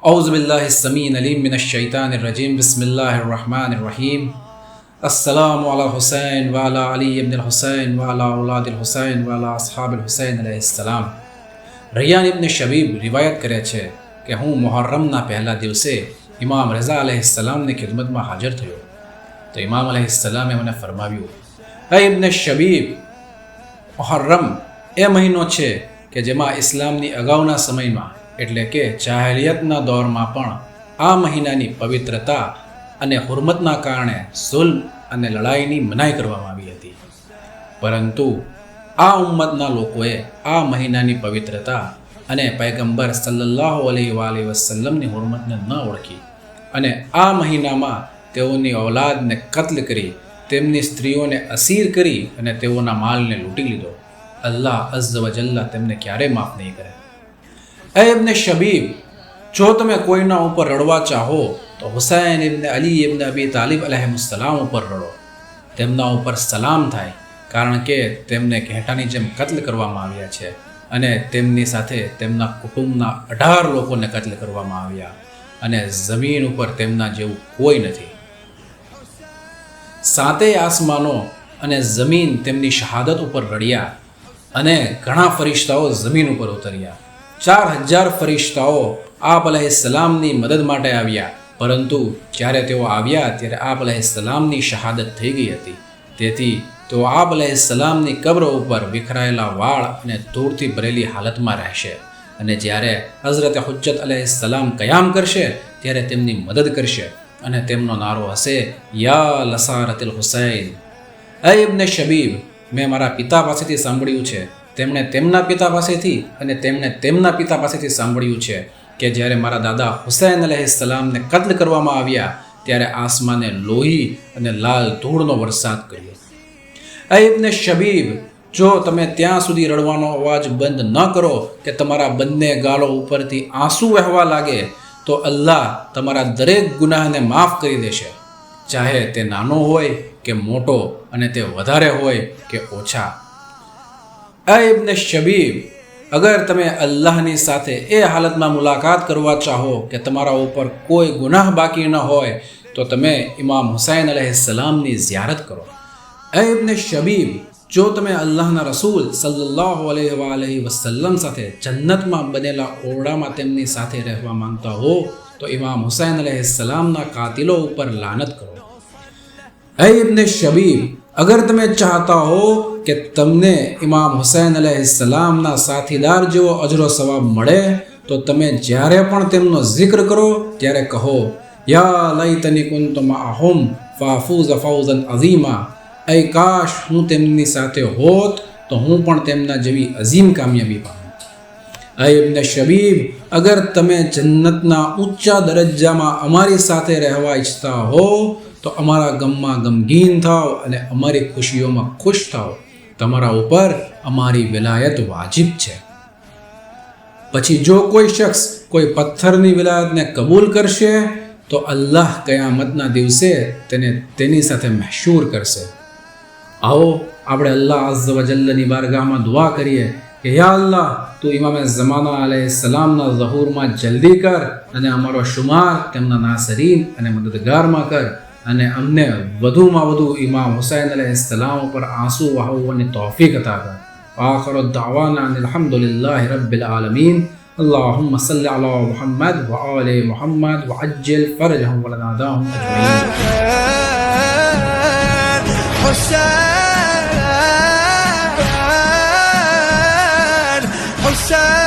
औज़ुबिल्लाहिस्समीन अलीम मिनश्शैतानिर्रजीम बिस्मिल्लाहिर्रहमानिर्रहीम। अस्सलामु अला हुसैन व अला अली इब्नुल हुसैन व अला औलादिल हुसैन व अला अस्हाबिल हुसैन अलैहिस्सलाम। રૈયાન ઇબ્ન શબીબ રિવાયત કરે છે કે હું મુહર્રમના પહેલા દિવસે ઇમામ રઝા અલૈહિસ્સલામની ખિદમતમાં હાજર થયો તો ઇમામ અલૈહિસ્સલામે મને ફરમાવ્યું, હે ઇબ્ન શબીબ, મુહર્રમ એ મહિનો છે કે જેમાં ઇસ્લામની અગાઉના સમયમાં એટલે કે જાહેલિયતના દોરમાં પણ આ મહિનાની પવિત્રતા અને હુરમતના કારણે ઝુલ્મ અને લડાઈની મનાઈ કરવામાં આવી હતી, પરંતુ આ ઉમ્મતના લોકોએ આ મહિનાની પવિત્રતા અને પૈગંબર સલ્લલ્લાહુ અલૈહિ વસલ્લમની હુરમતને ન ઓળખી અને આ મહિનામાં તેઓની ઔલાદને કત્લ કરી, તેમની સ્ત્રીઓને અસીર કરી અને તેઓના માલને લૂંટી લીધો. અલ્લાહ અઝ્ઝ વ જલ્લા તેમને ક્યારેય માફ નહીં કરે. એ ઇબ્ન શબીબ, જો તમે કોઈના ઉપર રડવા ચાહો તો હુસૈન ઇબ્ન અલી ઇબ્ન અબી તાલિબ અલૈહિસ્સલામ ઉપર રડો. તેમના ઉપર સલામ થાય, કારણ કે તેમને ઘેટાની જેમ કત્લ કરવામાં આવ્યા છે અને તેમની સાથે તેમના કુટુંબના 18 લોકોને કત્લ કરવામાં આવ્યા અને જમીન ઉપર તેમના જેવું કોઈ નથી. 7 આસમાનો અને જમીન તેમની શહાદત ઉપર રડ્યા અને ઘણા ફરિશ્તાઓ જમીન ઉપર ઉતર્યા. 4000 ફરિશ્તાઓ આપ અલૈહિસ્સલામની મદદ માટે આવ્યા, પરંતુ જ્યારે તેઓ આવ્યા ત્યારે આપ અલૈહિસ્સલામની શહાદત થઈ ગઈ હતી. તેથી તેઓ આપ અલૈહિસ્સલામની કબ્ર ઉપર વિખરાયેલા વાળ અને ધૂળથી ભરેલી હાલતમાં રહેશે અને જ્યારે હઝરત હુજ્જત અલૈહિસ્સલામ કયામ કરશે ત્યારે તેમની મદદ કરશે અને તેમનો નારો હશે, યા લસારતિલ હુસૈન. એ ઇબ્ન શબીબ, મેં મારા પિતા પાસેથી સાંભળ્યું છે, તેમણે તેમના પિતા પાસેથી અને તેમણે તેમના પિતા પાસેથી સાંભળ્યું છે કે જ્યારે મારા દાદા હુસૈન અલૈહિસ્સલામને કત્લ કરવામાં આવ્યા ત્યારે આસમાને લોહી અને લાલ ધૂળનો વરસાદ કર્યો. એ ઇબ્ન શબીબ, જો તમે ત્યાં સુધી રડવાનો અવાજ બંધ ન કરો કે તમારા બંને ગાલો ઉપરથી આંસુ વહેવા લાગે તો અલ્લાહ તમારા દરેક ગુનાહને માફ કરી દેશે, ચાહે તે નાનો હોય કે મોટો અને તે વધારે હોય કે ઓછા. એ ઇબ્ન શબીબ, અગર તમે અલ્લાહની સાથે એ હાલતમાં મુલાકાત કરવા ચાહો કે તમારા ઉપર કોઈ ગુનાહ બાકી ન હોય તો તમે ઇમામ હુસૈન અલૈહિસ્સલામની ઝિયારત કરો. એ ઇબ્ન શબીબ, જો તમે અલ્લાહના રસૂલ સલ્લલ્લાહુ અલૈહિ વસલ્લમ સાથે જન્નતમાં બનેલા ઓરડામાં તેમની સાથે રહેવા માંગતા હો તો ઇમામ હુસૈન અલૈહિસ્સલામના કાતિલો ઉપર લાનત કરો. એ ઇબ્ન શબીબ, અગર તમે ચાહતા હો કે તમને ઇમામ હુસૈન અલૈહિસ્સલામના સાથીદાર જેવો અજરો સવાબ મળે તો તમે જ્યારે પણ તેમનો જિક્ર કરો ત્યારે કહો, યા લૈતની કુન્તુ મઅહુમ ફાફૂઝ ફૌઝન અઝીમા. એ કાશ હું તેમની સાથે હોત તો હું પણ તેમના જેવી અઝીમ કામયાબી પામું. એ ઇબ્ન શબીબ, અગર તમે જન્નતના ઊંચા દરજ્જામાં અમારી સાથે રહેવા ઈચ્છતા હો તો અમારા ગમમાં ગમગીન થાવ અને અમારી ખુશીઓમાં ખુશ થાવ. તમારા ઉપર અમારી વિલાયત વાજિબ છે. પછી જો કોઈ શખ્સ કોઈ પથ્થરની વિલાયતને કબૂલ કરશે તો અલ્લાહ કયામતના દિવસે તેને તેની સાથે મહેશૂર કરશે. આવો આપણે અલ્લાહ અઝ્ઝ વ જલ્લની બારગાહમાં દુઆ કરીએ કે યા અલ્લાહ, તું ઇમામે ઝમાના અલૈહિસ્સલામના ઝહૂરમાં જલ્દી કર અને અમારો શુમાર તેમના નાસરીન અને મદદગારમાં કર અને અમને વધુમાં વધુ ઇમામ હુસૈન અલૈહિસ્સલામ ઉપર આંસુ વહાવવાની તૌફીક અતા કર. આખિરુ દઅવાના અલ્હમ્દુલિલ્લાહિ રબ્બિલ આલમીન. اللهم صل على محمد وآل محمد وعجل فرجهم ولناداهم أجمعين. حسين